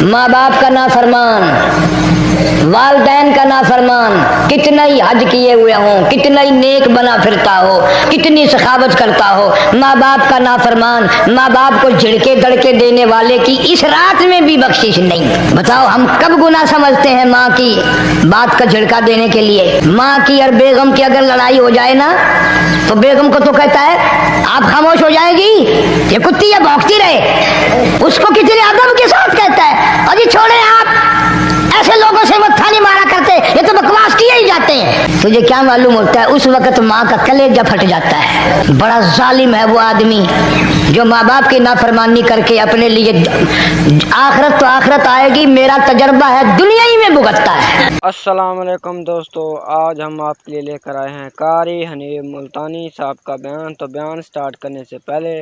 माँ बाप का नाफरमान, वालदैन का नाफरमान, कितना ही हज किए हुए हों, कितना ही नेक बना फिरता हो, कितनी सखावत करता हो, माँ बाप का नाफरमान, माँ बाप को झिड़के दड़के देने वाले की इस रात में भी बख्शिश नहीं। बताओ हम कब गुनाह समझते हैं माँ की बात का झिड़का देने के लिए। माँ की और बेगम की अगर लड़ाई हो जाए ना तो बेगम को तो कहता है आप खामोश हो जाएगी, ये कुत्ती ये भौंकती रहे। उसको कितने अदब के साथ कहता है अजी छोड़े आप, ऐसे लोगों से मत्था नहीं मारा करते, ये तो बकवास किए ही जाते हैं। तुझे क्या मालूम होता है उस वक्त माँ का कलेजा फट जाता है। बड़ा जालिम है वो आदमी जो माँ बाप की नाफरमानी करके अपने लिए आखिरत तो आखिरत आएगी, मेरा तजर्बा है दुनिया ही में भुगतता है। अस्सलाम वालेकुम दोस्तों, आज हम आपके लिए लेकर आए हैं कारी हनीफ मुल्तानी साहब का बयान। तो बयान स्टार्ट करने से पहले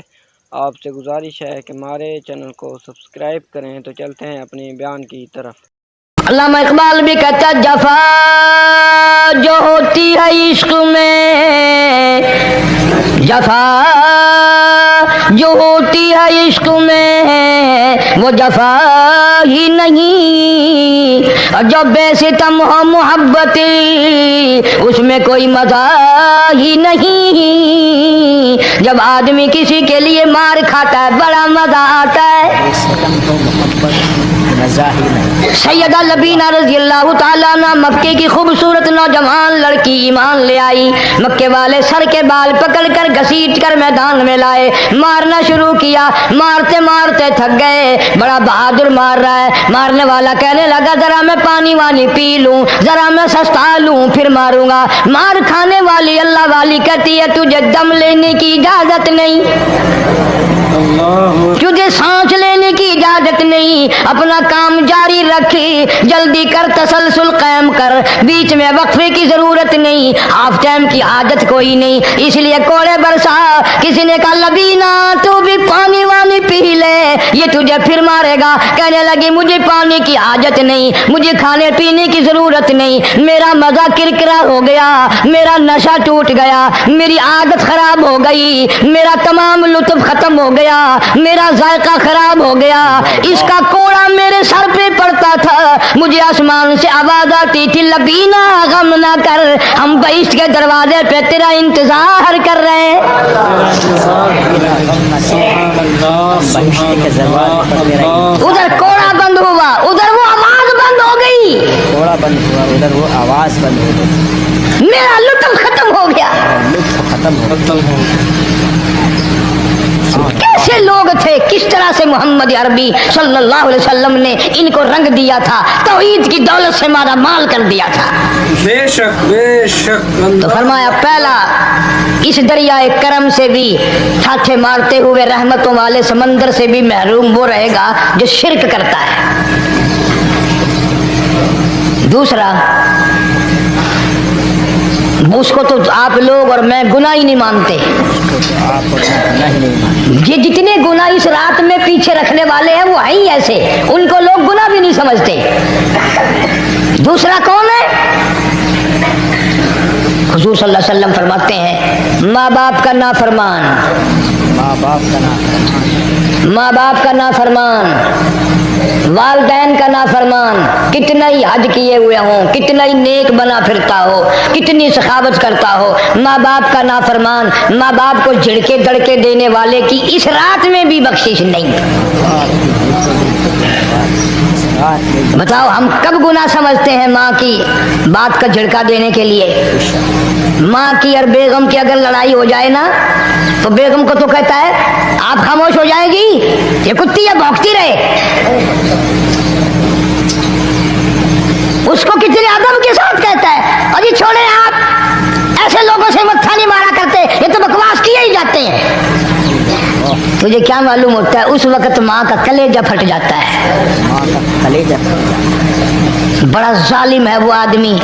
आपसे गुजारिश है कि हमारे चैनल को सब्सक्राइब करें। तो चलते हैं अपने बयान की तरफ। अल्लामा इकबाल भी कहता जफा जो होती है इश्क में, जफा जो होती है इश्क में वो जफा ही नहीं, और जो बेसितम हो मोहब्बती उसमें कोई मजा ही नहीं। जब आदमी किसी के लिए मार खाता है बड़ा मजा आता है। सैयदा लबीना रज़ी अल्लाह ताला अन्हा मक्के की खूबसूरत नौजवान लड़की ईमान ले आई। मक्के वाले सर के बाल पकड़ कर घसीट कर मैदान में लाए, मारना शुरू किया। मारते मारते थक गए, बड़ा बहादुर मार रहा है। मारने वाला कहने लगा जरा मैं पानी वानी पी लूं, जरा मैं सस्ता लूं फिर मारूंगा। मार खाने वाली अल्लाह वाली कहती है तुझे दम लेने की इजाजत नहीं, तुझे सांस लेने की इजाजत नहीं, अपना काम जारी रखी, जल्दी कर तसलसल कायम कर, बीच में वक्फे की जरूरत नहीं, हाफ टाइम की आदत कोई नहीं। इसलिए कोड़े बरसा। किसी ने कहा लबीना तू भी पानी वानी पी ले, ये तुझे फिर मारेगा। कहने लगी मुझे पानी की आदत नहीं, मुझे खाने पीने की जरूरत नहीं, मेरा मजा किरकिरा हो गया, मेरा नशा टूट गया, मेरी आदत खराब हो गई, मेरा तमाम लुत्फ खत्म हो गया, मेरा जायका खराब हो गया। इसका कोड़ा मेरे सर पे पड़ता था, मुझे आसमान से आवाज आती थी लबीना गम ना कर, हम बहिश्त के दरवाजे पे तेरा इंतजार कर रहे हैं। उधर कोड़ा बंद हुआ, उधर वो आवाज बंद हो गई, कोड़ा बंद हुआ, उधर वो आवाज बंद हो गई, मेरा लुत्फ खत्म हो गया, लुत्फ खत्म हो गया। कैसे लोग थे, किस तरह से मोहम्मद अरबी सल्लल्लाहु अलैहि वसल्लम ने इनको रंग दिया था, तौहीद की दौलत से मारा माल कर दिया था। बेशक बेशक। तो फरमाया पहला इस दरियाए करम से भी ठाठे मारते हुए रहमतों वाले समंदर से भी महरूम वो रहेगा जो शिरक करता है। दूसरा उसको तो आप लोग और मैं गुनाह ही नहीं मानते। ये जितने गुनाह इस रात में पीछे रखने वाले हैं वो है ही ऐसे, उनको लोग गुनाह भी नहीं समझते। दूसरा कौन है? हुजूर सल्लल्लाहु अलैहि वसल्लम फरमाते हैं माँ बाप का नाफरमान, माँ बाप का नाफरमान, माँ बाप का नाफरमान, वालदैन का नाफरमान, कितना ही हज किए हुए हों, कितना ही नेक बना फिरता हो, कितनी सखावत करता हो, माँ बाप का नाफरमान, माँ बाप को झिड़के दड़के देने वाले की इस रात में भी बख्शिश नहीं। बताओ हम कब गुनाह समझते हैं माँ की बात का झिड़का देने के लिए। माँ की और बेगम की अगर लड़ाई हो जाए ना तो बेगम को तो कहता है आप खामोश हो जाएगी, ये कुत्ती ये भौंकती रहे। उसको कितने अदब के साथ कहता है अजी छोड़े आप, ऐसे लोगों से मत्था नहीं मारा करते, ये तो बकवास किए ही जाते हैं। तुझे क्या मालूम होता है उस वक्त माँ का कलेजा फट जाता है। माँ का कलेजा फट जाता है। बड़ा जालिम है वो आदमी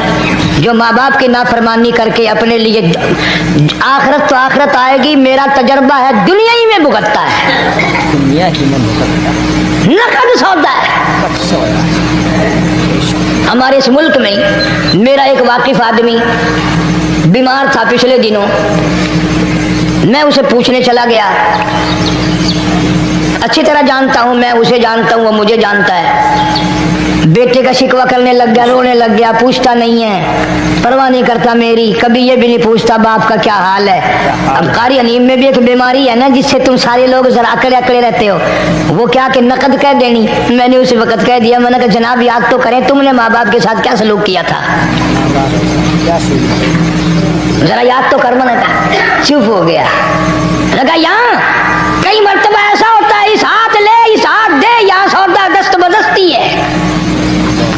जो माँ बाप की नाफरमानी करके अपने लिए आखिरत तो आखिरत आएगी, मेरा तजर्बा है दुनिया ही में भुगतता है, दुनिया ही में भुगतता है, नकद सौदा है। हमारे इस मुल्क में मेरा एक वाकिफ आदमी बीमार था पिछले दिनों, मैं उसे पूछने चला गया अच्छी तरह जानता हूँ, मैं उसे जानता हूँ, वो मुझे जानता है। बेटे का शिकवा करने लग गया, रोने लग गया, पूछता नहीं है, परवाह नहीं करता मेरी, कभी ये भी नहीं पूछता बाप का क्या हाल है। अब कारी हनीम में भी एक बीमारी है ना, जिससे तुम सारे लोग जरा अकड़े अकड़े रहते हो। वो क्या कि नकद कह देनी। मैंने उसी वक्त कह दिया, मैंने कहा जनाब याद तो करें, तुमने माँ बाप के साथ क्या सलूक किया था, जरा याद तो कर। मैंने कहा चुप हो गया। लगा यहाँ कई मर्तबा ऐसा होता है, इस हाथ ले इस हाथ दे, यहाँ सौदा दस्त बदस्ती है,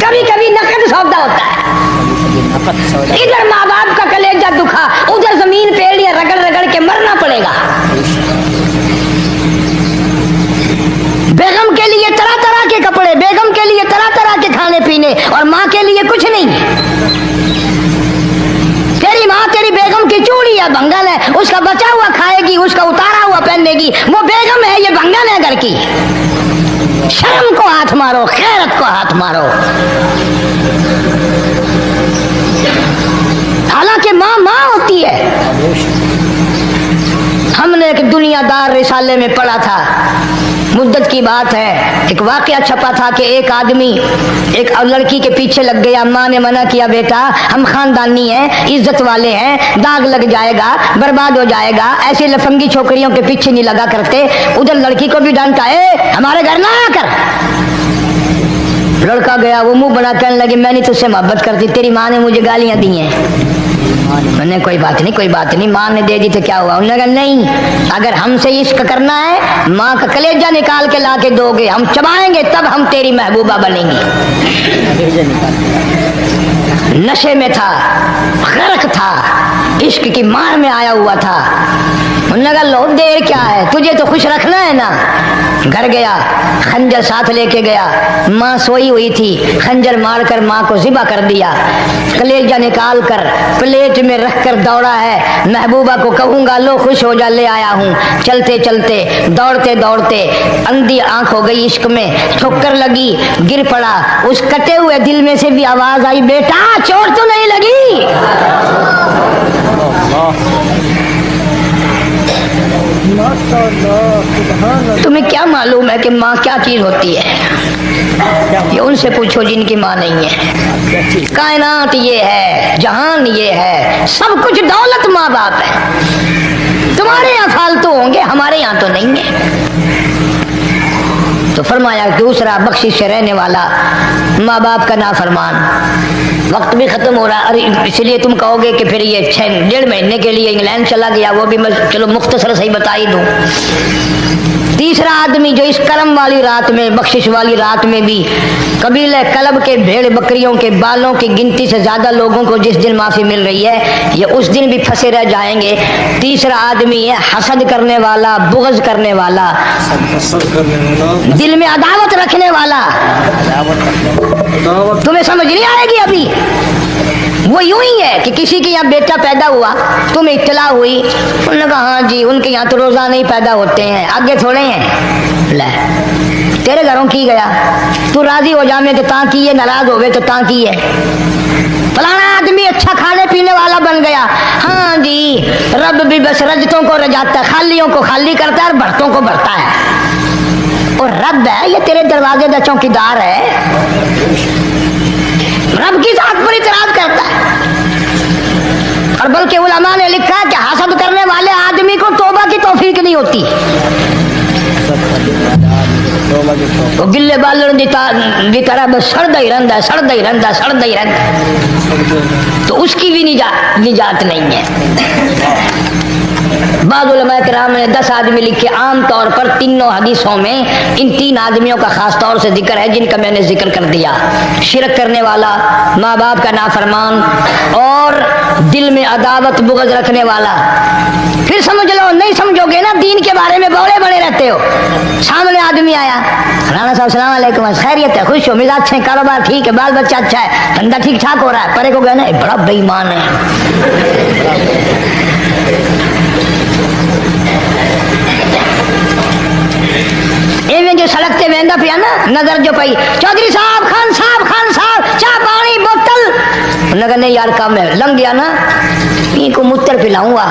कभी कभी नकद सौदा होता है। इधर माँ बाप का कलेजा दुखा, उधर जमीन पेड़ियां रगड़ रगड़ के मरना पड़ेगा। बेगम के लिए तरह तरह के कपड़े, बेगम के लिए तरह तरह के खाने पीने, और माँ के लिए कुछ नहीं। तेरी माँ तेरी बेगम की चूड़ी है, भंगल है, उसका बचा हुआ खाएगी, उसका उतारा हुआ पहनेगी। वो बेगम है, ये भंगल है घर की। शर्म को हाथ मारो, खैरत को हाथ मारो। हालांकि माँ माँ होती है। हमने एक दुनियादार रिसाले में पढ़ा था, मुद्दत की बात है, एक वाकया छपा था कि एक आदमी एक लड़की के पीछे लग गया। माँ ने मना किया, बेटा हम खानदानी हैं, इज्जत वाले हैं, दाग लग जाएगा, बर्बाद हो जाएगा, ऐसी लफंगी छोकरियों के पीछे नहीं लगा करते। उधर लड़की को भी डांटा, हमारे घर ना आकर। लड़का गया, वो मुंह बना कहने लगी, मैं नहीं तुझसे मोहब्बत करती, तेरी माँ ने मुझे गालियां दी हैं। मैंने कोई बात नहीं, कोई बात नहीं, माँ ने दे दी तो क्या हुआ। उन्होंने कहा नहीं, अगर हमसे इश्क करना है, माँ का कलेजा निकाल के ला के दोगे, हम चबाएंगे, तब हम तेरी महबूबा बनेंगी। नशे में था, गर्क था, इश्क की मार में आया हुआ था। उन्होंने कहा लो देर क्या है, तुझे तो खुश रखना है ना। घर गया, खंजर साथ लेके गया, माँ सोई हुई थी, खंजर मारकर माँ को ज़िबा कर दिया। कलेजा निकाल कर प्लेट में रख कर दौड़ा है, महबूबा को कहूँगा लो खुश हो जा, ले आया हूँ। चलते चलते दौड़ते दौड़ते अंधी आंख हो गई इश्क में, ठोकर लगी, गिर पड़ा। उस कटे हुए दिल में से भी आवाज आई, बेटा चोट तो नहीं लगी। तुम्हें क्या मालूम है कि माँ क्या चीज होती है? ये उनसे पूछो जिनकी माँ नहीं है। कायनात ये है, जहान ये है, सब कुछ दौलत माँ बाप है। तुम्हारे यहाँ फालतू होंगे, हमारे यहाँ तो नहीं है। तो फरमाया दूसरा बख्शिश से रहने वाला, माँ बाप का नाफरमान। वक्त भी खत्म हो रहा है, अरे इसलिए तुम कहोगे कि फिर ये 1.5 महीने के लिए इंग्लैंड चला गया, वो भी मैं चलो मुख्तसर सही बता ही दूं। तीसरा आदमी जो इस करम वाली रात में, बख्शिश वाली रात में भी कबीले कलब के भेड़ बकरियों के बालों की गिनती से ज्यादा लोगों को जिस दिन माफी मिल रही है, ये उस दिन भी फंसे रह जाएंगे। तीसरा आदमी है हसद करने वाला, बुग़्ज़ करने वाला, दिल में अदावत रखने वाला। तुम्हें समझ नहीं आएगी अभी। वो यूं ही है कि किसी के यहाँ बेटा पैदा हुआ, तुम्हें इत्तला हुई, उन्होंने कहा हाँ जी उनके यहाँ तो रोजा नहीं पैदा होते हैं, आगे थोड़े हैं। ले तेरे घरों की गया, तू राजी हो जामे तो ता की है, नाराज होवे तो ता की है। फलाना आदमी अच्छा खाने पीने वाला बन गया, हाँ जी रब भी बस रजतों को रजाता है, खालियों को खाली करता है और भरतों को भरता है। और रब है ये तेरे दरवाजे का चौकीदार है, रब की जात पर इतराज करता है। और बल्कि उलमा ने लिखा है कि हसद करने वाले आदमी को तौबा की तौफीक नहीं होती। वो गिल्ले बालन दी तरह बस सड़दा ही रहता है, सड़दा ही रहता है, सड़दा ही रहता है, तो उसकी भी निजात नहीं है। बाद उलमा किराम ने 10 आदमी लिखे। आम तौर पर तीनों हदीसों में इन 3 आदमियों का खास तौर से जिक्र है जिनका मैंने जिक्र कर दिया। शिरक करने वाला, माँ बाप का नाफरमान और दिल में अदावत बुग़्ज़ रखने वाला। फिर समझ लो, नहीं समझोगे ना, दीन के बारे में बड़े बड़े रहते हो। सामने आदमी आया, राणा साहब सलाम अलैकुम, खैरियत है, खुश हो, मिजाज अच्छे, कारोबार ठीक है, बाल बच्चा अच्छा है, धंधा ठीक ठाक हो रहा है। परे को गया ना, बड़ा बेईमान है। जो सड़कते वेंदा पिया ना, नजर जो पई, चौधरी साहब, खान साहब, चाय पानी बोतल। नगर नहीं यार काम है, लंघ गया ना, इनको मूत्र पिलाऊंगा।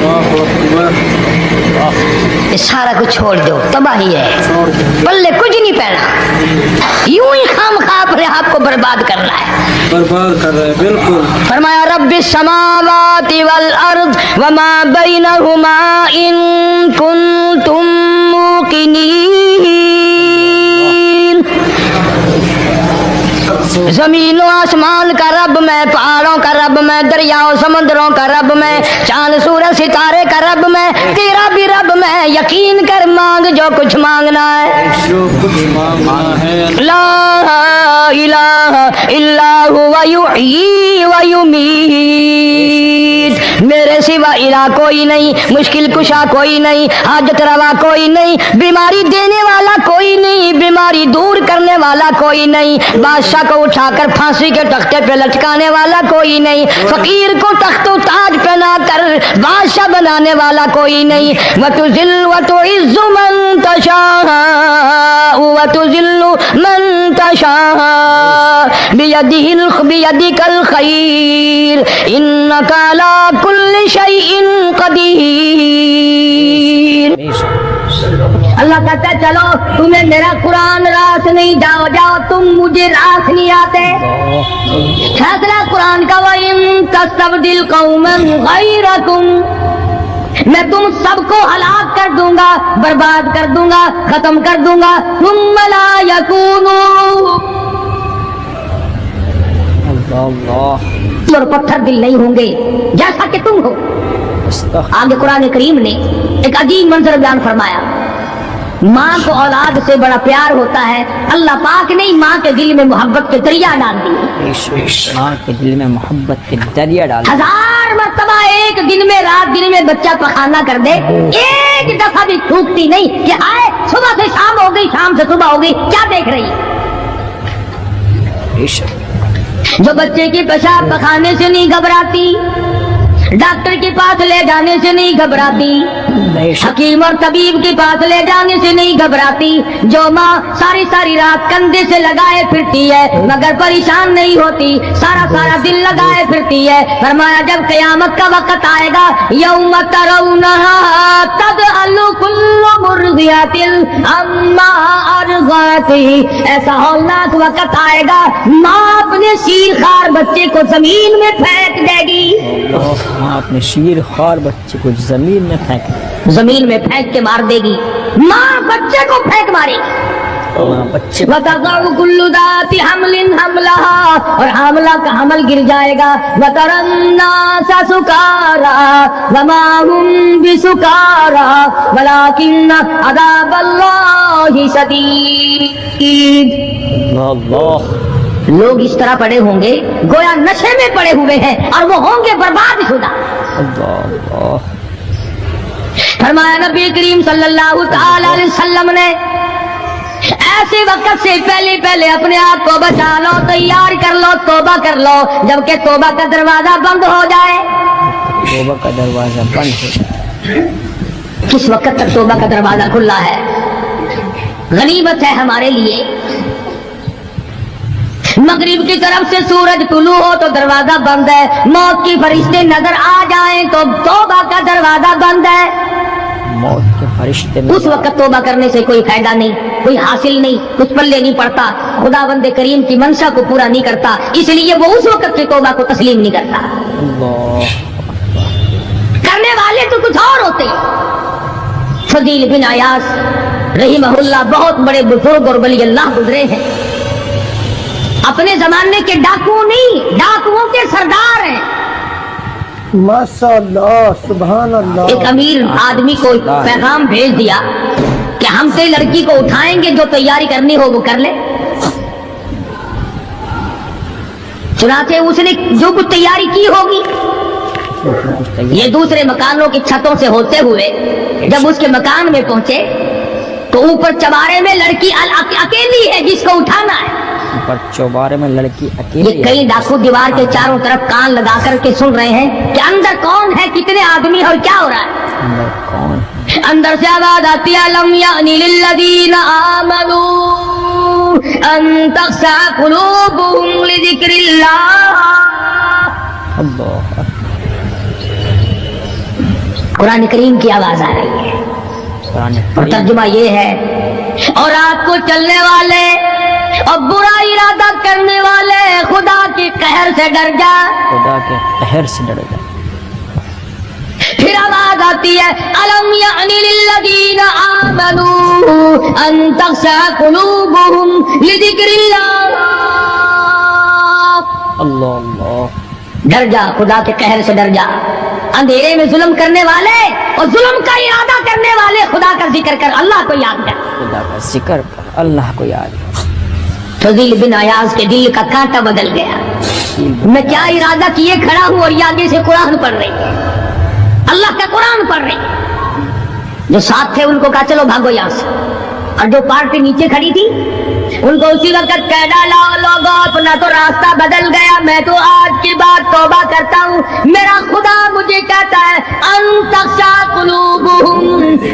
वाह वाह वाह। सारा कुछ छोड़ दो, तबाही है, पल्ले कुछ नहीं पहना, यूं ही खामखा अपने आप को बर्बाद करना है। बर्बाद कर रहे हैं, बिल्कुल। फरमाया रब्बिस समावाति वल अर्द वमा बैनहुमा इन कुंतुम मूकिनीन। जमीन आसमान का रब मैं, पहाड़ों का रब मैं, दरियाओं समुद्रों का रब मैं, चांद सूरज सितारे का रब मैं, तेरा भी रब मैं, यकीन कर मांग जो कुछ मांगना है। जो कुछ मांगना है ला इलाहा इल्ला हुवा युहयी व युमीत। मेरे सिवा इला कोई नहीं, मुश्किल कुशा कोई नहीं, हाजत रवा कोई नहीं, बीमारी देने वाला कोई नहीं, बीमारी दूर करने वाला कोई नहीं, बादशाह को उठाकर फांसी के तख्ते पे लटकाने वाला कोई नहीं, फकीर को तख्तो ताज पहना कर बादशाह बनाने वाला कोई नहीं। वतुजिल वतुइज्जु मन तशा वतुजिल्लु मन तशा बियदिकल खैर इन्नका अला कुल्लि शैइन कदीर। अल्लाह कहता है चलो तुम्हें मेरा कुरान रास नहीं, जाओ जाओ तुम मुझे रास नहीं आते। फैसला कुरान का वइन तस्तबदिल कौमन गैरकुम, मैं तुम सबको हलाक कर दूंगा, बर्बाद कर दूंगा, खत्म कर दूंगा। तुम ला यकूनू, और पत्थर दिल नहीं होंगे जैसा कि तुम हो। आगे कुरान करीम ने एक अजीब मंजर बयान फरमाया। माँ को औलाद से बड़ा प्यार होता है, अल्लाह पाक ने माँ के दिल में मोहब्बत के दरिया डाल दी। माँ के दिल में मोहब्बत के दरिया डाल। 1000 मरतबा एक दिन में, रात दिन में बच्चा पखाना कर दे, एक दफा भी थूकती नहीं कि आए सुबह से शाम हो गई, शाम से सुबह हो गई, क्या देख रही है। जो बच्चे के पेशाब पखाने से नहीं घबराती, डॉक्टर के पास ले जाने से नहीं घबराती, हकीम और तबीब के पास ले जाने से नहीं घबराती, जो माँ सारी सारी रात कंधे से लगाए फिरती है मगर परेशान नहीं होती, सारा सारा दिल लगाए फिरती है। फरमाया जब क़यामत का वक्त आएगा, यौम तरौनहा तदअलु कुल्लु मुर्दियातिन अम्मा अर्ज़ाती, ऐसा हौलनाक वक्त आएगा माँ अपने शीरखार बच्चे को जमीन में फेंक देगी। माँ अपने शीर खार बच्चे को जमीन में फेंक के मार देगी। माँ बच्चे को फेंक मारेगी। बच्चे वतज़उ कुल्लु ज़ाति हमलिन हमलहा, और हमला का हमल गिर जाएगा। वतरन्नासा सुकारा वमा हुम बिसुकारा वलाकिन्न अज़ाबल्लाहि शदीद। लोग इस तरह पड़े होंगे गोया नशे में पड़े हुए हैं और वो होंगे बर्बाद शुदा। फरमाया नबी करीम सल्लल्लाहु तआला अलैहि वसल्लम ने ऐसे वक्त से पहले पहले अपने आप को बचा लो, तैयार कर लो, तौबा कर लो, जबकि तौबा का दरवाजा बंद हो जाए। तौबा का दरवाजा बंद हो जाए। किस वक्त तक तौबा का दरवाजा खुला है? गनीमत है हमारे लिए। मगरिब की तरफ से सूरज तुलू हो तो दरवाजा बंद है, मौत की फरिश्ते नजर आ जाएं तो तौबा का दरवाजा बंद है। मौत के फरिश्ते उस वक्त तौबा करने से कोई फायदा नहीं, कोई हासिल नहीं, कुछ पल्ले नहीं पड़ता, खुदावंद करीम की मंशा को पूरा नहीं करता, इसलिए वो उस वक्त की तौबा को तस्लीम नहीं करता। करने वाले तो कुछ और होते। फजील बिन अयास रहीमहुल्लाह बहुत बड़े बुजुर्ग और वली अल्लाह गुजरे हैं, अपने जमाने के डाकू नहीं, डाकुओं के सरदार हैं। माशाअल्लाह, सुभान अल्लाह। एक अमीर आदमी को पैगाम भेज दिया कि हम से लड़की को उठाएंगे, जो तैयारी करनी हो वो कर ले। चुनाचे उसने जो कुछ तैयारी की होगी, ये दूसरे मकानों की छतों से होते हुए जब उसके मकान में पहुंचे तो ऊपर चबारे में लड़की अकेली है जिसको उठाना है। पर चौबारे में लड़की ये अकेली कई डाकू दीवार के चारों तरफ कान लगा करके सुन रहे हैं कि अंदर कौन है, कितने आदमी और क्या हो रहा है। अंदर कौन है? अंदर से आवाज आती है लम यानी लिल्लज़ीना आमनू अन तख़शा क़ुलूबुहुम लिज़िक्रिल्लाह। अल्लाह कुरान करीम की आवाज आ रही है। اور ترجمہ یہ ہے، اور رات کو چلنے والے اور برا ارادہ کرنے والے خدا کے قہر سے ڈر جا، خدا کے قہر سے ڈر جا۔ پھر آواز آتی ہے الم یعن للذین آمنوا ان تخشع قلوبهم لذکر اللہ، اللہ اللہ، ڈر جا، خدا کے قہر سے ڈر جا۔ اندھیرے میں ظلم کرنے والے اور ظلم کا ارادہ کرنے والے خدا کا ذکر کر، اللہ کو یاد کر، خدا کا ذکر کر، اللہ کو یاد کر۔ فضیل بن عیاض کے دل کا کانٹا بدل گیا، میں کیا ارادہ کیے کھڑا ہوں اور یہ آگے سے قرآن پڑھ رہی ہے، اللہ کا قرآن پڑھ رہی ہے۔ جو ساتھ تھے ان کو کہا چلو بھاگو یہاں سے، اور جو پارٹی نیچے کھڑی تھی ان کو اسی وقت کہہ ڈالا لوگوں اپنا تو راستہ بدل گیا، میں تو آج کی بات توبہ کرتا ہوں، میرا خدا مجھے کہتا ہے ان تخشع قلوبهم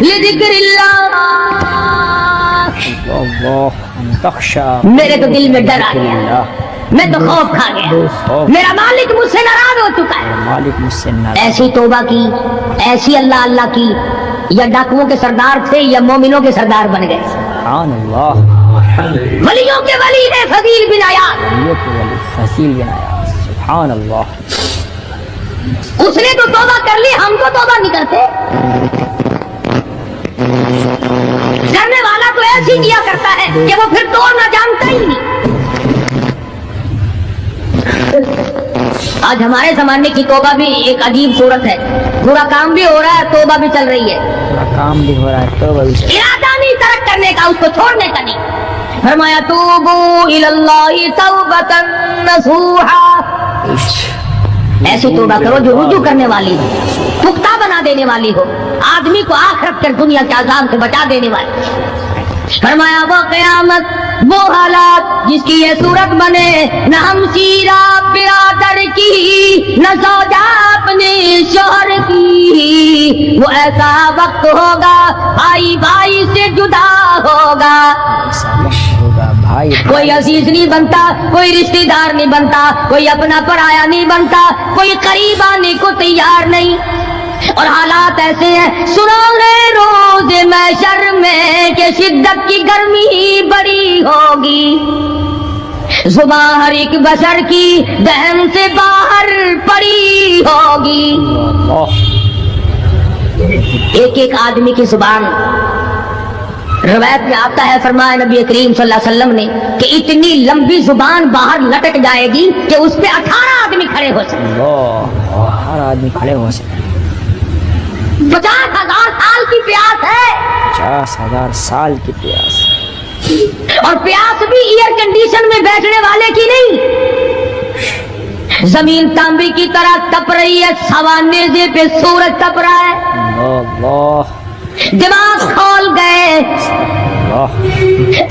لذکر اللہ، اللہ تخشع، میرے تو دل میں ڈر آ گیا، میں تو خوف کھا گیا، میرا مالک مجھ سے ناراض ہو چکا ہے۔ مالک مجھ سے ناراض۔ ایسی توبہ کی، ایسی اللہ اللہ کی، یا ڈاکوؤں کے سردار تھے یا مومنوں کے سردار بن گئے۔ سبحان اللہ، ولیوں کے ولی ہے فضیل بن عیاض، یہ تو ولی فضیل بن عیاض، سبحان اللہ۔ اس نے تو توبہ کر لی، ہم تو توبہ نہیں کرتے۔ کرنے والا تو ایسی کیا کرتا ہے کہ وہ پھر توڑنا جانتا ہی نہیں۔ آج ہمارے زمانے کی توبہ بھی ایک عجیب صورت ہے، برا کام بھی ہو رہا ہے، توبہ بھی چل رہی ہے، پورا کام بھی ہو رہا ہے، توبہ بھی چل ارادہ نہیں ترک کرنے کا، اس کو چھوڑنے کا نہیں۔ فرمایا توبو الی اللہ توبۃ نصوحا، ایسی توبہ کرو جو رجوع کرنے والی ہو، پختہ بنا دینے والی ہو، آدمی کو آخرت کے دنیا کے عذاب سے بچا دینے والی۔ فرمایا وہ قیامت، وہ حالات جس کی یہ صورت بنے، نہ ہم سیرا برادر کی، نہ زوجہ اپنے شوہر کی، وہ ایسا وقت ہوگا بھائی بھائی سے جدا ہوگا، ایسا وقت ہوگا بھائی کوئی عزیز نہیں بنتا، کوئی رشتہ دار نہیں بنتا، کوئی اپنا پرایا نہیں بنتا، کوئی قریب آنے کو تیار نہیں، اور حالات ایسے ہیں سنو گے روز محشر میں کہ شدت کی گرمی بڑی ہوگی، زبان ہر ایک بشر کی دہن سے باہر پڑی ہوگی، اللہ، ایک ایک آدمی کی زبان، روایت میں آتا ہے فرمایا نبی کریم صلی اللہ علیہ وسلم نے کہ اتنی لمبی زبان باہر لٹک جائے گی کہ اس پہ 18 آدمی کھڑے ہو سکتے، اللہ، ہر آدمی کھڑے ہو سکے۔ 50,000 سال کی پیاس ہے، 50,000 سال کی پیاس، اور پیاس بھی ایئر کنڈیشن میں بیٹھنے والے کی نہیں، زمین تانبے کی طرح تپ رہی ہے، سوانیزے پہ سورج تپ رہا ہے، اللہ، دماغ کھول گئے، اللہ،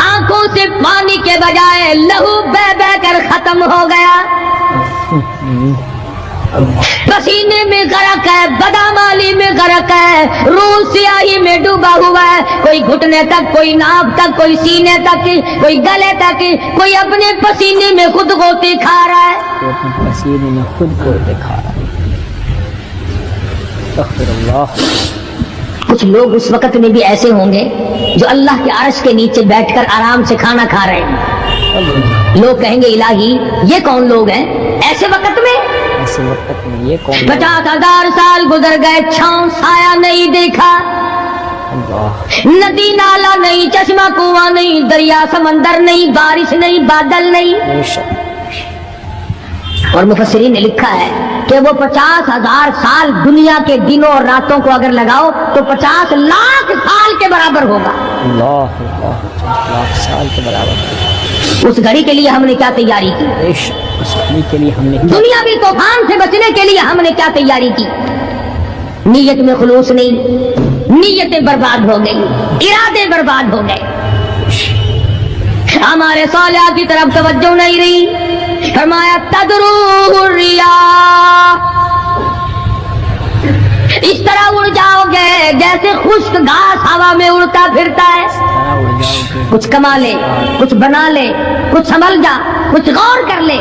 آنکھوں سے پانی کے بجائے لہو بہ بہ کر ختم ہو گیا، پسینے میں غرق ہے، بدامالی میں غرق ہے، روح سیاہی میں ڈوبا ہوا ہے، کوئی گھٹنے تک، کوئی ناف تک، کوئی سینے تک، کوئی گلے تک، کوئی اپنے پسینے میں خود غوطے کھا رہا ہے، تو اپنے پسینے میں خود کو دکھا رہا ہے، استغفر اللہ۔ کچھ لوگ اس وقت میں بھی ایسے ہوں گے جو اللہ کے عرش کے نیچے بیٹھ کر آرام سے کھانا کھا رہے ہیں، لوگ کہیں گے الہی یہ کون لوگ ہیں ایسے وقت میں؟ ایسے وقت میں یہ کون؟ 50,000 سال گزر گئے، چھاؤں سایہ نہیں دیکھا، اللہ، ندی نالا نہیں، چشمہ کنواں نہیں، دریا سمندر نہیں، بارش نہیں، بادل نہیں، بے شک، اور مفسرین نے لکھا ہے کہ وہ 50,000 سال دنیا کے دنوں اور راتوں کو اگر لگاؤ تو 50 لاکھ سال کے برابر ہوگا، اللہ، اللہ، 50 لاکھ سال کے برابر۔ اس گھڑی کے لیے ہم نے کیا تیاری کی؟ بے شک، اس گھڑی کے لیے ہم نے کیا؟ دنیاوی طوفان سے بچنے کے لیے ہم نے کیا تیاری کی؟ نیت میں خلوص نہیں، نیتیں برباد ہو گئی، ارادے برباد ہو گئے، ہمارے صالحہ کی طرف توجہ نہیں رہی، فرمایا تدروہ الریاح، اس طرح اڑ جاؤ گے جیسے خشک گھاس ہوا میں اڑتا پھرتا ہے، اڑ جاؤ گے، کچھ کما لے، کچھ بنا لے، کچھ سنبھل جا، کچھ غور کر لے،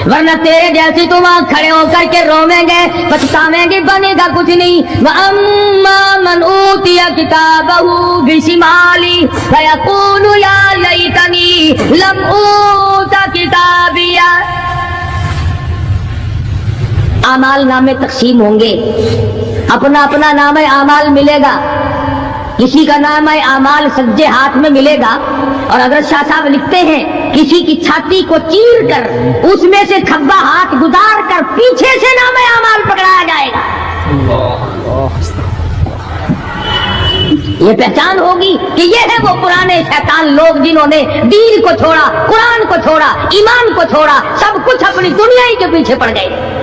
ورنہ تیرے جیسی تو وہاں کھڑے ہو کر کے روویں گے پچھتاویں گے بنے گا کچھ نہیں وَأَمَّا مَنْ أُوتِيَ كِتَابَهُ بِشِمَالِهِ فَيَقُولُ يَا لَيْتَنِي لَمْ أُوتَ كِتَابِيَهْ اعمال نامے تقسیم ہوں گے اپنا اپنا نام اعمال ملے گا کسی کا نام اعمال سجے ہاتھ میں ملے گا اور اگر شاہ صاحب لکھتے ہیں کسی کی چھاتی کو چیر کر اس میں سے کھبا ہاتھ گزار کر پیچھے سے نام اعمال پکڑایا جائے گا یہ پہچان ہوگی کہ یہ ہے وہ پرانے شیطان لوگ جنہوں نے دین کو چھوڑا قرآن کو چھوڑا ایمان کو چھوڑا سب کچھ اپنی دنیا ہی کے پیچھے پڑ گئے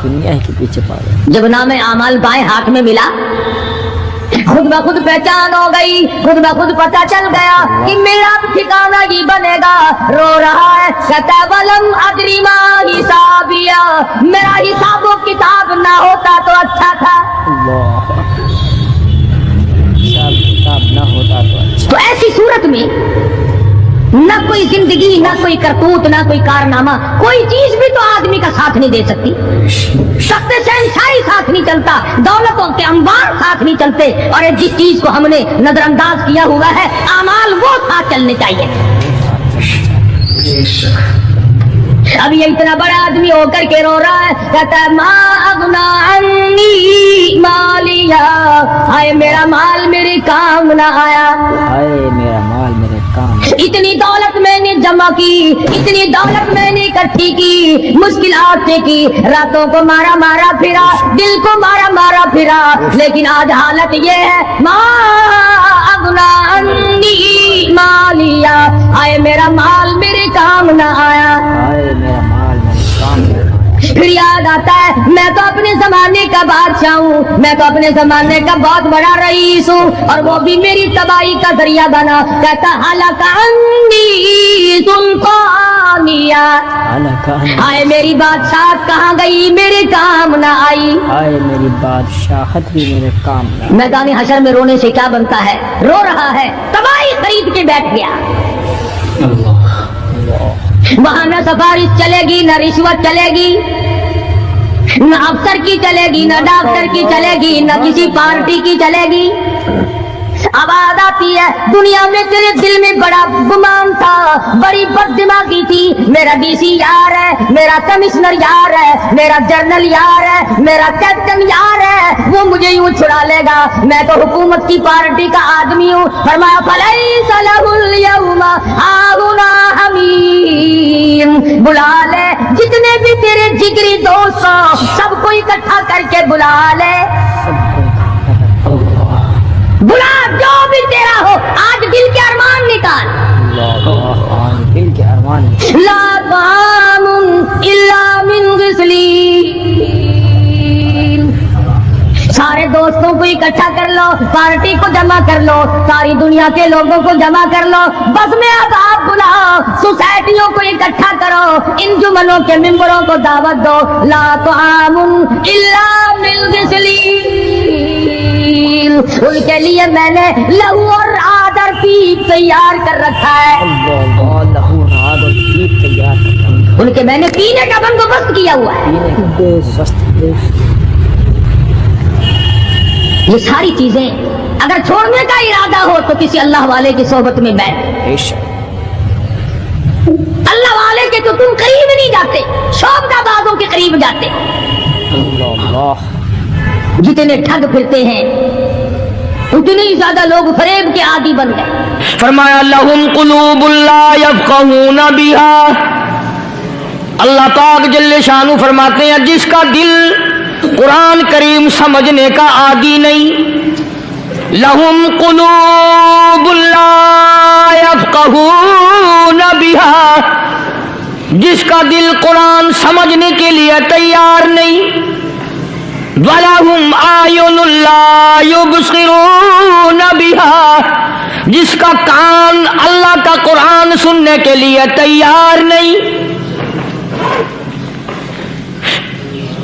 دنیا کے پیچھے پڑ گئے جب نام اعمال بائیں ہاتھ میں ملا خود بخود پہچان ہو گئی خود بخود پتہ چل گیا کہ میرا ٹھکانہ ہی بنے گا رو رہا ہے کہتا ہے وَلَمْ أَدْرِ مَا حِسَابِيَهْ میرا حساب و کتاب نہ ہوتا تو اچھا تھا حساب کتاب نہ ہوتا تو اچھا تو ایسی صورت میں نہ کوئی زندگی نہ کوئی کرتوت نہ کوئی کارنامہ کوئی چیز بھی تو آدمی کا ساتھ نہیں دے سکتی تخت شہنشاہی ساتھ نہیں چلتا دولتوں کے انبار ساتھ نہیں چلتے اور جس چیز کو ہم نے نظر انداز کیا ہوا ہے اعمال وہ ساتھ چلنے چاہیے اب یہ اتنا بڑا آدمی ہو کر کے رو رہا ہے کہتا ہے ما اغنا عنی مالیا ہائے میرا مال میرے کام نہ آیا ہائے میرا مال میرے کام اتنی دولت میں نے جمع کی اتنی دولت میں نے اکٹھی کی مشکلات سے کی راتوں کو مارا مارا پھرا دل کو مارا مارا پھرا لیکن آج حالت یہ ہے ما اغنا عنی مالیا ہائے میرا مال میرے کام نہ آیا ہائے میرا مال میرے کام نہ آیا پھر یاد آتا ہے میں تو اپنے زمانے کا بادشاہ ہوں میں تو اپنے زمانے کا بہت بڑا رئیس ہوں اور وہ بھی میری تباہی کا ذریعہ بنا کہتا ہلاک عنی سلطانیہ ہائے میری بادشاہت کہاں گئی میرے کام نہ آئی ہائے میری بادشاہت بھی میرے کام نہ آئی میدان حشر میں رونے سے کیا بنتا ہے رو رہا ہے تباہی خرید کے بیٹھ گیا وہاں نہ سفارش چلے گی نہ رشوت چلے گی نہ افسر کی چلے گی نہ ڈاکٹر کی چلے گی نہ کسی پارٹی کی چلے گی آواز آتی ہے دنیا میں تیرے دل میں بڑا گمان تھا بڑی بد دماغی تھی میرا ڈی سی یار ہے میرا کمشنر یار ہے میرا جنرل یار ہے میرا کیپٹن یار ہے وہ مجھے یوں چھڑا لے گا میں تو حکومت کی پارٹی کا آدمی ہوں فرمایا فلیس لہ اليوم ہاہنا حمیم بلا لے جتنے بھی تیرے جگری دوست ہوں سب کو اکٹھا کر کے بلا لے بلا جو بھی تیرا ہو آج دل کے ارمان نکال دل کے ارمان لا طعام الا من غسلین سارے دوستوں کو اکٹھا کر لو پارٹی کو جمع کر لو ساری دنیا کے لوگوں کو جمع کر لو بس میں اب آپ بلاؤ سوسائٹیوں کو اکٹھا کرو انجمنوں کے ممبروں کو دعوت دو لا طعام الا من غسلین ان کے لیے میں نے لہو اور آدر پیپ تیار کر رکھا ہے لہو رات اور پیپ تیار کر رکھا ہے ان کے میں نے پینے کا بندوبست کیا ہوا ہے یہ ساری چیزیں اگر چھوڑنے کا ارادہ ہو تو کسی اللہ والے کی صحبت میں بیٹھ اللہ والے کے تو تم قریب نہیں جاتے شوبدہ بازوں کے قریب جاتے جتنے ٹھگ پھرتے ہیں اتنے ہی زیادہ لوگ فریب کے عادی بن گئے فرمایا لہم قلوب لا یفقہون بہا اللہ پاک جل شانہ فرماتے ہیں جس کا دل قرآن کریم سمجھنے کا عادی نہیں لہم قلوب لا یفقہون بہا جس کا دل قرآن سمجھنے کے لیے تیار نہیں وَلَهُمْ أَعْيُنٌ لَا يُبْصِرُونَ بِهَا جس کا کان اللہ کا قرآن سننے کے لیے تیار نہیں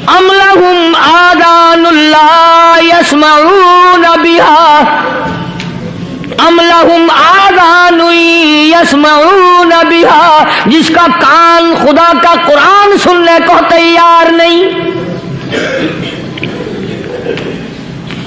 أَمْ لَهُمْ آذَانٌ لَا يَسْمَعُونَ بِهَا أَمْ لَهُمْ آذَانٌ يَسْمَعُونَ بہا، جس کا کان خدا کا قرآن سننے کو تیار نہیں۔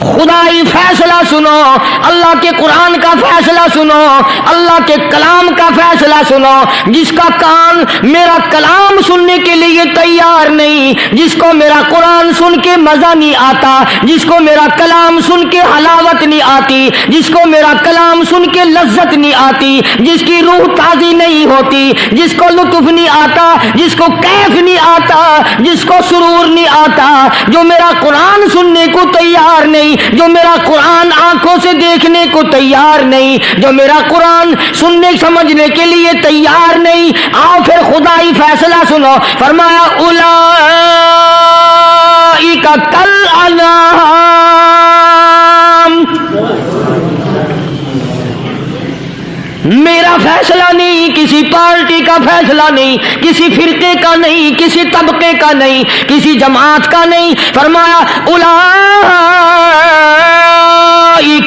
خدائی فیصلہ سنو، اللہ کے قرآن کا فیصلہ سنو، اللہ کے کلام کا فیصلہ سنو۔ جس کا کان میرا کلام سننے کے لیے تیار نہیں، جس کو میرا قرآن سن کے مزہ نہیں آتا، جس کو میرا کلام سن کے حلاوت نہیں آتی، جس کو میرا کلام سن کے لذت نہیں آتی، جس کی روح تازی نہیں ہوتی، جس کو لطف نہیں آتا، جس کو کیف نہیں آتا، جس کو سرور نہیں آتا، جو میرا قرآن سننے کو تیار نہیں، جو میرا قرآن آنکھوں سے دیکھنے کو تیار نہیں، جو میرا قرآن سننے سمجھنے کے لیے تیار نہیں، آؤ پھر خدائی فیصلہ سنو۔ فرمایا اولئک کالانعام، میرا فیصلہ نہیں، کسی پارٹی کا فیصلہ نہیں، کسی فرقے کا نہیں، کسی طبقے کا نہیں، کسی جماعت کا نہیں۔ فرمایا اولئک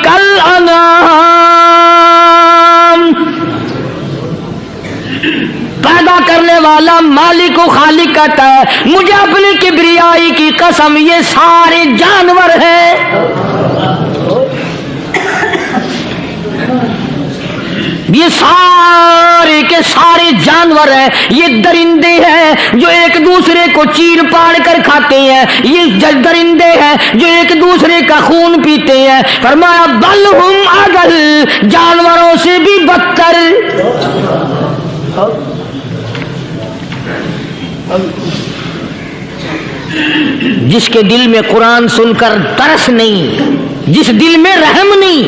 الانعام، پیدا کرنے والا مالک و خالق کہتا ہے مجھے اپنی کبریائی کی قسم یہ سارے جانور ہیں، یہ سارے کے سارے جانور ہیں، یہ درندے ہیں جو ایک دوسرے کو چیر پاڑ کر کھاتے ہیں، یہ درندے ہیں جو ایک دوسرے کا خون پیتے ہیں۔ فرمایا بل ہم اضل، جانوروں سے بھی بدتر۔ جس کے دل میں قرآن سن کر ترس نہیں، جس دل میں رحم نہیں،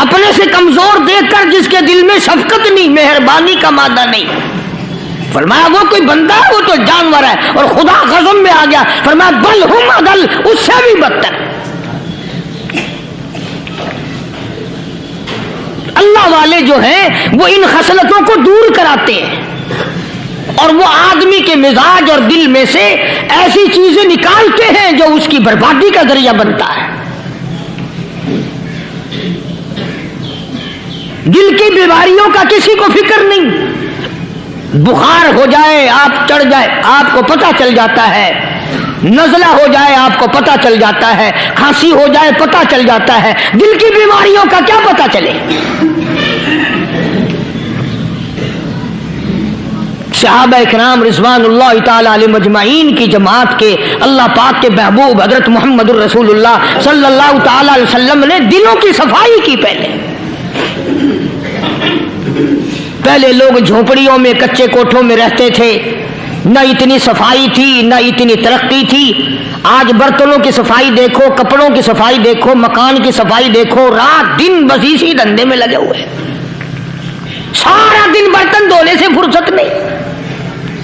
اپنے سے کمزور دیکھ کر جس کے دل میں شفقت نہیں، مہربانی کا مادہ نہیں، فرمایا وہ کوئی بندہ ہے، وہ تو جانور ہے۔ اور خدا غضب میں آ گیا، فرمایا بل ہم اضل، اس سے بھی بدتر۔ اللہ والے جو ہیں وہ ان خصلتوں کو دور کراتے ہیں، اور وہ آدمی کے مزاج اور دل میں سے ایسی چیزیں نکالتے ہیں جو اس کی بربادی کا ذریعہ بنتا ہے۔ دل کی بیماریوں کا کسی کو فکر نہیں، بخار ہو جائے آپ چڑھ جائے آپ کو پتہ چل جاتا ہے، نزلہ ہو جائے آپ کو پتہ چل جاتا ہے، کھانسی ہو جائے پتہ چل جاتا ہے، دل کی بیماریوں کا کیا پتہ چلے؟ صحابہ اکرام رضوان اللہ تعالی علیہم اجمعین کی جماعت کے اللہ پاک کے محبوب حضرت محمد الرسول اللہ صلی اللہ تعالی علیہ وسلم نے دلوں کی صفائی کی۔ پہلے لوگ جھونپڑیوں میں کچے کوٹھوں میں رہتے تھے، نہ اتنی صفائی تھی نہ اتنی ترقی تھی۔ آج برتنوں کی صفائی دیکھو، کپڑوں کی صفائی دیکھو، مکان کی صفائی دیکھو، رات دن بس اسی دھندے میں لگے ہوئے، سارا دن برتن دھونے سے فرصت نہیں،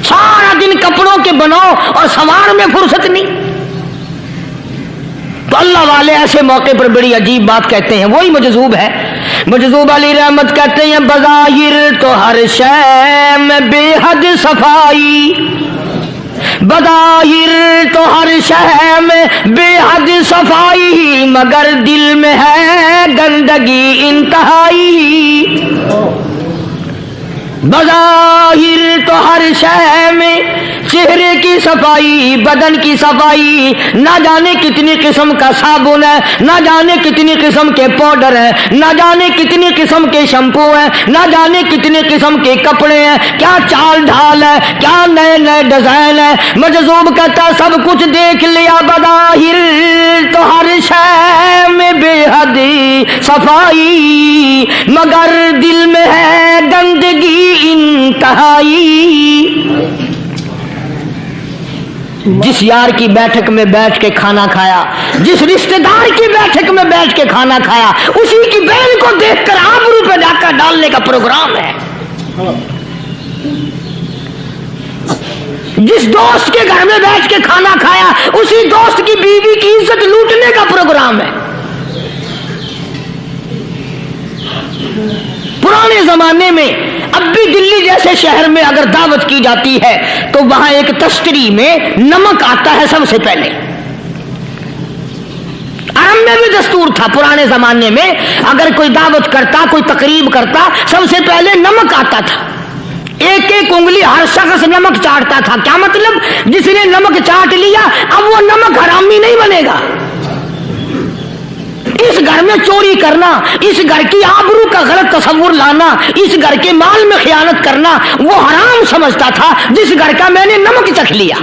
سارا دن کپڑوں کے بناؤ اور سنوار میں فرصت نہیں۔ تو اللہ والے ایسے موقع پر بڑی عجیب بات کہتے ہیں، وہی مجذوب ہے، مجذوب علی رحمت کہتے ہیں بظاہر تو ہر شے میں بے حد صفائی، بظاہر تو ہر شے میں بے حد صفائی، مگر دل میں ہے گندگی انتہائی۔ بظاہر تو ہر شے میں چہرے کی صفائی، بدن کی صفائی، نہ جانے کتنی قسم کا صابن ہے، نہ جانے کتنی قسم کے پاؤڈر ہیں، نہ جانے کتنی قسم کے شیمپو ہیں، نہ جانے کتنی قسم کے کپڑے ہیں، کیا چال ڈھال ہے، کیا نئے نئے ڈیزائن ہے۔ مجذوب کہتا سب کچھ دیکھ لیا، بظاہر تو ہر شے میں بے حد صفائی، مگر دل میں ہے گندگی انتہائی۔ جس یار کی بیٹھک میں بیٹھ کے کھانا کھایا، جس رشتہ دار کی بیٹھک میں بیٹھ کے کھانا کھایا، اسی کی بہن کو دیکھ کر آبرو پہ ڈاکہ ڈالنے کا پروگرام ہے۔ جس دوست کے گھر میں بیٹھ کے کھانا کھایا، اسی دوست کی بیوی کی عزت لوٹنے کا پروگرام ہے۔ پرانے زمانے میں اب بھی دلی جیسے شہر میں اگر دعوت کی جاتی ہے تو وہاں ایک تشتری میں نمک آتا ہے سب سے پہلے، حرم میں بھی دستور تھا پرانے زمانے میں، اگر کوئی دعوت کرتا، کوئی تقریب کرتا، سب سے پہلے نمک آتا تھا، ایک ایک انگلی ہر شخص نمک چاٹتا تھا۔ کیا مطلب؟ جس نے نمک چاٹ لیا اب وہ نمک حرامی نہیں بنے گا۔ اس گھر میں چوری کرنا، اس گھر کی آبرو کا غلط تصور لانا، اس گھر کے مال میں خیانت کرنا وہ حرام سمجھتا تھا جس گھر کا میں نے نمک چکھ لیا۔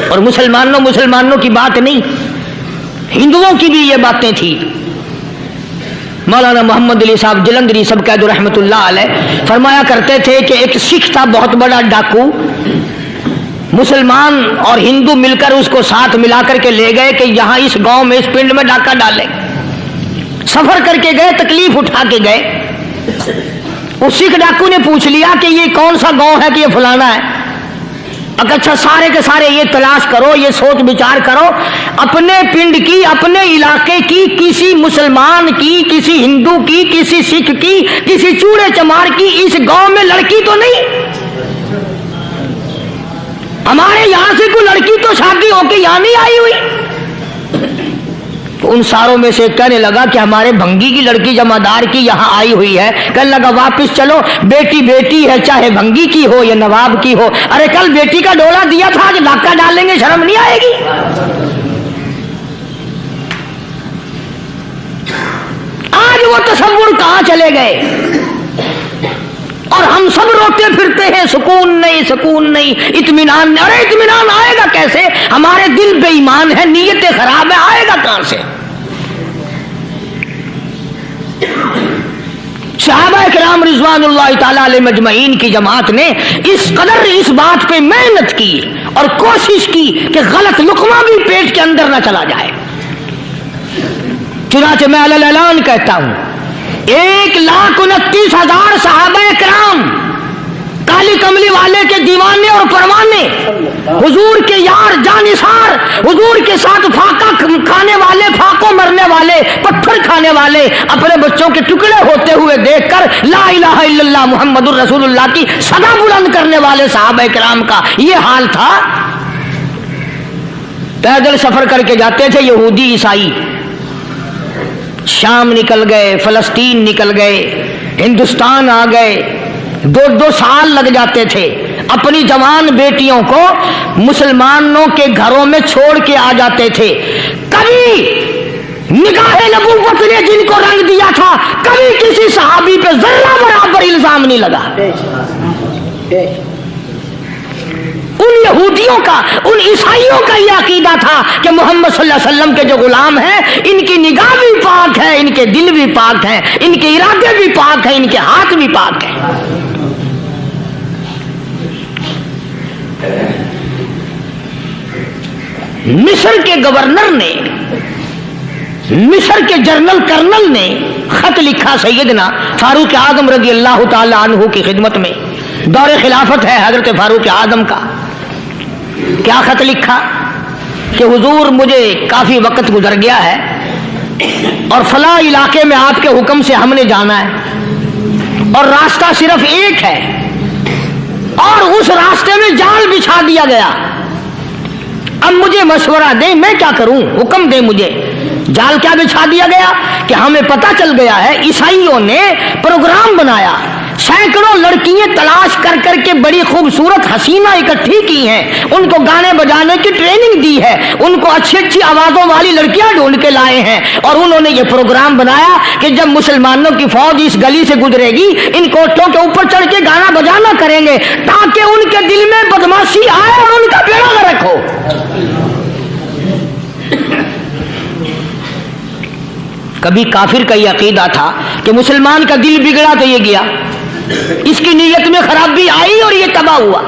اور مسلمانوں کی بات نہیں، ہندوؤں کی بھی یہ باتیں تھی۔ مولانا محمد علی صاحب جلندری سب قید رحمت اللہ علیہ فرمایا کرتے تھے کہ ایک سکھ تھا بہت بڑا ڈاکو، مسلمان اور ہندو مل کر اس کو ساتھ ملا کر کے لے گئے کہ یہاں اس گاؤں میں اس پنڈ میں ڈاکہ ڈالے۔ سفر کر کے گئے، تکلیف اٹھا کے گئے۔ اس سکھ ڈاکو نے پوچھ لیا کہ یہ کون سا گاؤں ہے کہ یہ فلانا ہے۔ اچھا سارے کے سارے یہ تلاش کرو، یہ سوچ بچار کرو، اپنے پنڈ کی، اپنے علاقے کی، کسی مسلمان کی، کسی ہندو کی، کسی سکھ کی، کسی چوڑے چمار کی اس گاؤں میں لڑکی تو نہیں؟ ہمارے یہاں سے کوئی لڑکی تو شادی ہو کے یہاں نہیں آئی ہوئی؟ تو ان ساروں میں سے کہنے لگا کہ ہمارے بھنگی کی لڑکی جمعدار کی یہاں آئی ہوئی ہے۔ کہنے لگا واپس چلو، بیٹی بیٹی ہے، چاہے بھنگی کی ہو یا نواب کی ہو۔ ارے کل بیٹی کا ڈولا دیا تھا کہ ڈاکہ ڈالیں گے، شرم نہیں آئے گی؟ آج وہ تصور کہاں چلے گئے؟ اور ہم سب روتے پھرتے ہیں سکون نہیں، سکون نہیں، اطمینان نہیں۔ ارے اطمینان آئے گا کیسے؟ ہمارے دل بے ایمان ہے، نیتیں خراب ہے، آئے گا کہاں سے؟ صحابہ کرام رضوان اللہ تعالی علیہ مجمعین کی جماعت نے اس قدر اس بات پہ محنت کی اور کوشش کی کہ غلط لقمہ بھی پیٹ کے اندر نہ چلا جائے۔ چنانچہ میں علی اعلان کہتا ہوں 1,29,000 صحابہ کرام، کالی کملی والے کے دیوانے اور پروانے، حضور کے یار جانثار، حضور کے ساتھ پھاقہ کھانے والے، پھاقوں مرنے والے، پتھر کھانے والے، اپنے بچوں کے ٹکڑے ہوتے ہوئے دیکھ کر لا الہ الا اللہ محمد الرسول اللہ کی صدا بلند کرنے والے صحابہ کرام کا یہ حال تھا۔ پیدل سفر کر کے جاتے تھے یہودی عیسائی، شام نکل گئے، فلسطین نکل گئے، ہندوستان آ گئے، 2 سال لگ جاتے تھے، اپنی جوان بیٹیوں کو مسلمانوں کے گھروں میں چھوڑ کے آ جاتے تھے۔ کبھی نگاہ نبوت نے جن کو رنگ دیا تھا، کبھی کسی صحابی پہ ذرہ برابر الزام نہیں لگا۔ ان یہودیوں کا، ان عیسائیوں کا یہ عقیدہ تھا کہ محمد صلی اللہ علیہ وسلم کے جو غلام ہیں ان کی نگاہ بھی پاک ہے، ان کے دل بھی پاک ہیں، ان کے ارادے بھی پاک ہیں، ان کے ہاتھ بھی پاک ہیں۔ مصر کے گورنر نے، مصر کے جنرل کرنل نے خط لکھا سیدنا فاروق اعظم رضی اللہ تعالی عنہ کی خدمت میں، دور خلافت ہے حضرت فاروق اعظم کا۔ کیا خط لکھا کہ حضور مجھے کافی وقت گزر گیا ہے اور فلاں علاقے میں آپ کے حکم سے ہم نے جانا ہے اور راستہ صرف ایک ہے اور اس راستے میں جال بچھا دیا گیا۔ اب مجھے مشورہ دیں میں کیا کروں، حکم دیں مجھے۔ جال کیا بچھا دیا گیا کہ ہمیں پتہ چل گیا ہے عیسائیوں نے پروگرام بنایا، سینکڑوں لڑکیاں تلاش کر کر کے بڑی خوبصورت حسینہ اکٹھی کی ہیں، ان کو گانے بجانے کی ٹریننگ دی ہے، ان کو اچھی اچھی آوازوں والی لڑکیاں ڈھونڈ کے لائے ہیں، اور انہوں نے یہ پروگرام بنایا کہ جب مسلمانوں کی فوج اس گلی سے گزرے گی ان کوٹھوں کے اوپر چڑھ کے گانا بجانا کریں گے تاکہ ان کے دل میں بدماشی آئے اور ان کا بیڑا غرق ہو۔ کبھی کافر کا یہ عقیدہ تھا کہ مسلمان کا دل بگڑا تو یہ گیا، اس کی نیت میں خرابی آئی اور یہ تباہ ہوا۔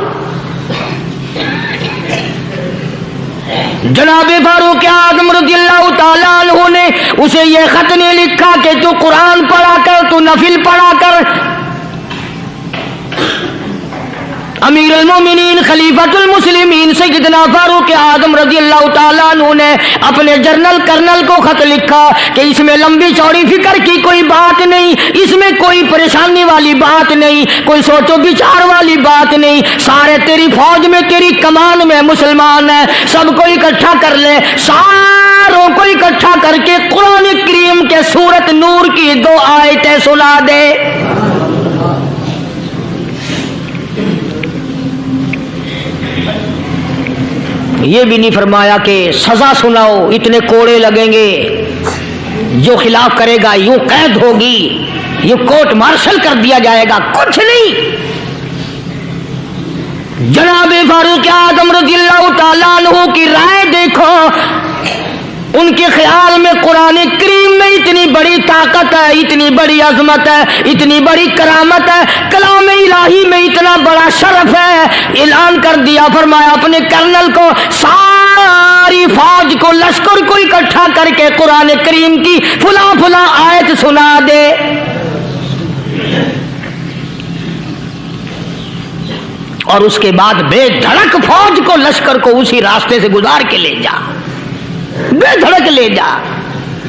جناب فاروق اعظم رضی اللہ تعالیٰ عنہ نے اسے یہ خط نہیں لکھا کہ تو قرآن پڑھا کر، تو نفل پڑھا کر، अमीर अल-मोमिनीन खलीफतुल मुस्लिमीन सैयदना फारूक आजम रजी अल्लाह ताला अन्हु ने अपने जर्नल कर्नल को खत लिखा कि इसमें लंबी चौड़ी फिक्र की कोई बात नहीं, इसमें कोई परेशानी वाली बात नहीं, कोई सोचो विचार वाली बात नहीं। सारे तेरी फौज में तेरी कमान में मुसलमान है, सबको इकट्ठा कर ले, सारों को इकट्ठा करके कुरान करीम के सूरत नूर की 2 आयतें सुना दे। ये भी नहीं फरमाया कि सजा सुनाओ, इतने कोड़े लगेंगे, जो खिलाफ करेगा यूं कैद होगी, यूं कोर्ट मार्शल कर दिया जाएगा, कुछ नहीं। जनाब फारूक आजम रज़ियल्लाहु ताला अन्हु की राय देखो, उनके ख्याल में कुरान करीम में इतनी बड़ी ताकत है, इतनी बड़ी अजमत है, इतनी बड़ी करामत है, कलाम इलाही में इतना बड़ा शरफ है। ऐलान कर दिया, फरमाया अपने कर्नल को सारी फौज को, लश्कर को इकट्ठा करके कुरान करीम की फुला फुला आयत सुना दे। और उसके बाद बेधड़क फौज को, लश्कर को उसी रास्ते से गुजार के ले जा, बेधड़क ले जा।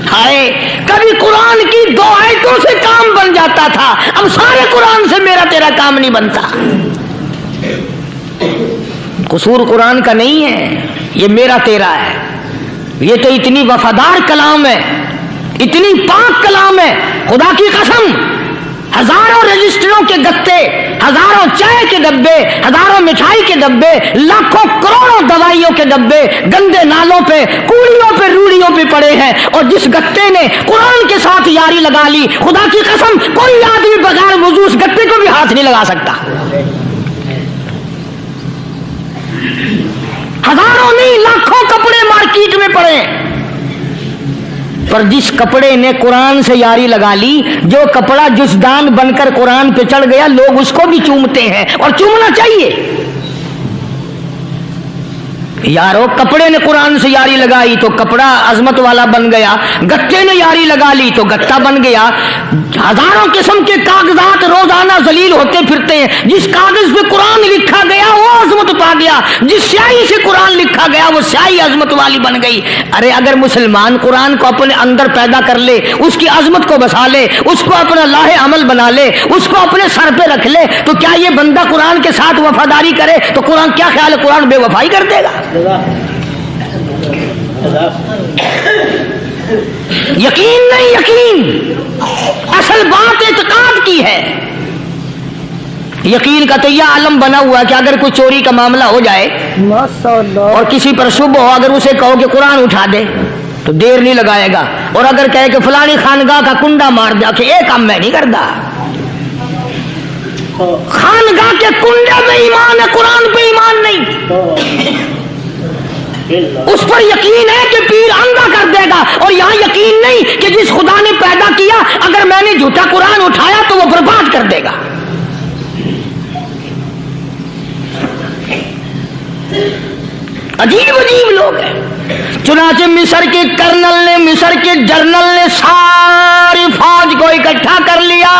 हाय, कभी कुरान की 2 आयतों से काम बन जाता था, अब सारे कुरान से मेरा तेरा काम नहीं बनता। कसूर कुरान का नहीं है, ये मेरा तेरा है। ये तो इतनी वफादार कलाम है, इतनी पाक कलाम है, खुदा की कसम। हजारों रजिस्टरों के गत्ते, हजारों चाय के डब्बे, हजारों मिठाई के डब्बे, लाखों करोड़ों दवाइयों के डब्बे गंदे नालों पे, कूड़ियों पे, रूड़ियों पे पड़े हैं। और जिस गत्ते ने कुरान के साथ यारी लगा ली, खुदा की कसम कोई आदमी बगैर वुजू उस गत्ते को भी हाथ नहीं लगा सकता। हजारों नहीं, लाखों कपड़े मार्केट में पड़े, पर जिस कपड़े ने कुरान से यारी लगा ली, जो कपड़ा जुज़दान बनकर कुरान पे चढ़ गया, लोग उसको भी चूमते हैं, और चूमना चाहिए। यारो, कपड़े ने कुरान से यारी लगाई तो कपड़ा अजमत वाला बन गया, गत्ते ने यारी लगा ली तो गत्ता बन गया। हजारों किस्म के कागजात रोजाना जलील होते फिरते हैं, जिस कागज पे कुरान लिखा गया वो अजमत पा गया, जिस स्याही से कुरान लिखा गया वो स्याही अजमत वाली बन गई। अरे अगर मुसलमान कुरान को अपने अंदर पैदा कर ले, उसकी अजमत को बसा ले, उसको अपना लाहे अमल बना ले, उसको अपने सर पे रख ले, तो क्या ये बंदा कुरान के साथ वफादारी करे तो कुरान, क्या ख्याल है, कुरान बेवफाई कर देगा? यकीन नहीं, यकीन असल बात इत्काद की है। यकीन का तो यह आलम बना हुआ कि अगर कोई चोरी का मामला हो जाए और किसी पर शुभ हो, अगर उसे कहो कि कुरान उठा दे तो देर नहीं लगाएगा, और अगर कहे कि फलानी खानगाह का कुंडा मार दे, कि ये काम मैं नहीं करता। खानगाह के कुंडे में ईमान है, कुरान पे ईमान नहीं। उस पर यकीन है कि पीर अंधा कर देगा, और यहां यकीन नहीं कि जिस खुदा ने पैदा किया, अगर मैंने झूठा कुरान उठाया तो वो बर्बाद कर देगा। अजीब अजीब लोग हैं। चुनाचे मिस्र के कर्नल ने, मिस्र के जर्नल ने सारी फौज को इकट्ठा कर लिया।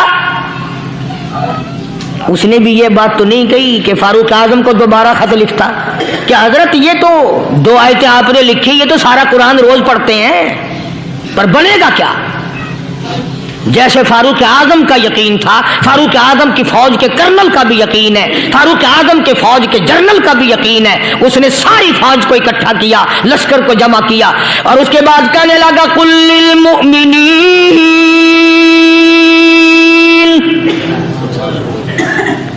उसने भी ये बात तो नहीं कही कि फारूक आजम को दोबारा खत लिखता कि हजरत ये तो 2 आयतें आपने लिखी, ये तो सारा कुरान रोज पढ़ते हैं, पर बनेगा क्या? जैसे फारूक आजम का यकीन था, फारूक आजम की फौज के कर्नल का भी यकीन है, फारूक आजम के फौज के जर्नल का भी यकीन है। उसने सारी फौज को इकट्ठा किया, लश्कर को जमा किया, और उसके बाद कहने लगा कुल्लिल मुमिनीन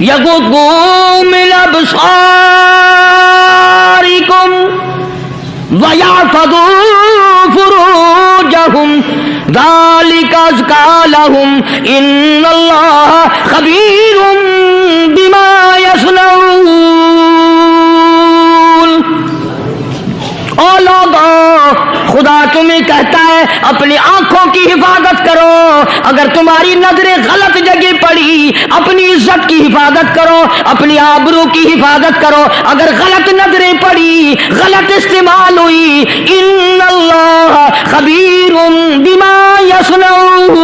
यगुद्दू मिन अबसारिकुम वयहफज़ू फुरूजहुम ज़ालिका अज़का लहुम इन्नल्लाह खबीरुम बिमा यसनऊन। ओ लोगों, खुदा तुम्हें कहता है अपनी आंखों की हिफाजत करो। अगर तुम्हारी नजरें गलत जगह पड़ी, अपनी इज्जत की हिफाजत करो, अपनी आबरू की हिफाजत करो। अगर गलत नजरें पड़ी, गलत इस्तेमाल हुई, इन्नल्लाह खबीरुम बिमा यसनऊन।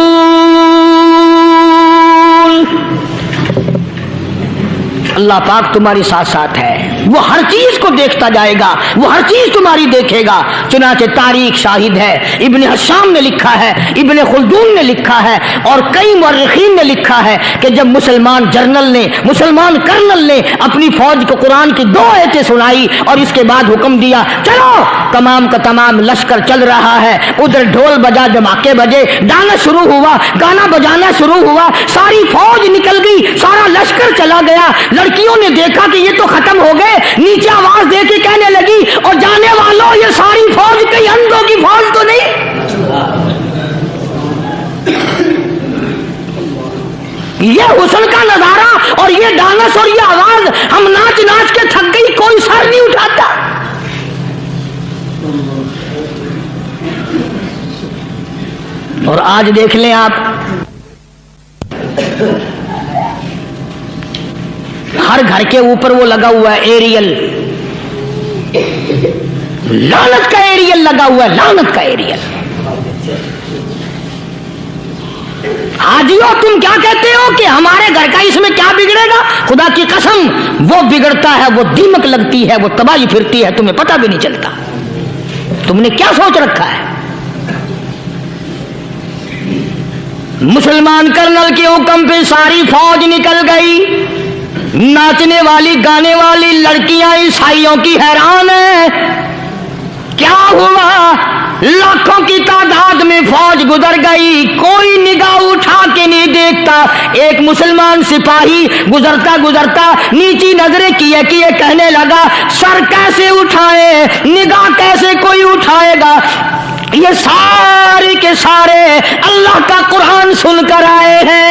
अल्लाह पाक तुम्हारी साथ साथ है, वो हर चीज को देखता जाएगा, वो हर चीज तुम्हारी देखेगा। चुनाचे तारीख शाहिद है, इब्न हशाम ने लिखा है, इब्न खुल्दून ने लिखा है और कई मुअर्रिखीन ने लिखा है कि जब मुसलमान जर्नल ने, मुसलमान कर्नल ने अपनी फौज को कुरान की 2 आयतें सुनाई और इसके बाद हुक्म दिया चलो, तमाम का तमाम लश्कर चल रहा है, उधर ढोल बजा, धमाके बजे, गाना शुरू हुआ, गाना बजाना शुरू हुआ, सारी फौज निकल गई, सारा लश्कर चला गया। लड़कियों ने देखा कि ये तो खत्म हो गए, नीचे आवाज दे के कहने लगी और जाने वालों ये सारी फौज कई अंधों की फौज तो नहीं। ये हुस्न का नजारा और ये डांस और ये आवाज, हम नाच नाच के थक गई, कोई सर नहीं उठाता। और आज देख लें आप, हर घर के ऊपर वो लगा हुआ है एरियल, लानत का एरियल लगा हुआ है, लानत का एरियल। हाजियो तुम क्या कहते हो कि हमारे घर का इसमें क्या बिगड़ेगा? खुदा की कसम वो बिगड़ता है, वो दीमक लगती है, वो तबाही फिरती है, तुम्हें पता भी नहीं चलता। तुमने क्या सोच रखा है? मुसलमान कर्नल के हुक्म पे सारी फौज निकल गई, नाचने वाली गाने वाली लड़कियां ईसाइयों की हैरान है। क्या हुआ? लाखों की तादाद में फौज गुजर गई, कोई निगाह उठा के नहीं देखता। एक मुसलमान सिपाही गुजरता गुजरता नीची नजरें किए किए कहने लगा सर कैसे उठाए, निगाह कैसे कोई उठाएगा? ये सारे के सारे अल्लाह का कुरान सुनकर आए हैं।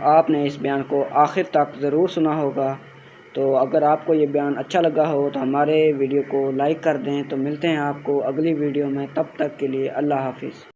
आपने इस बयान को आखिर तक ज़रूर सुना होगा, तो अगर आपको ये बयान अच्छा लगा हो तो हमारे वीडियो को लाइक कर दें। तो मिलते हैं आपको अगली वीडियो में, तब तक के लिए अल्लाह हाफिज़।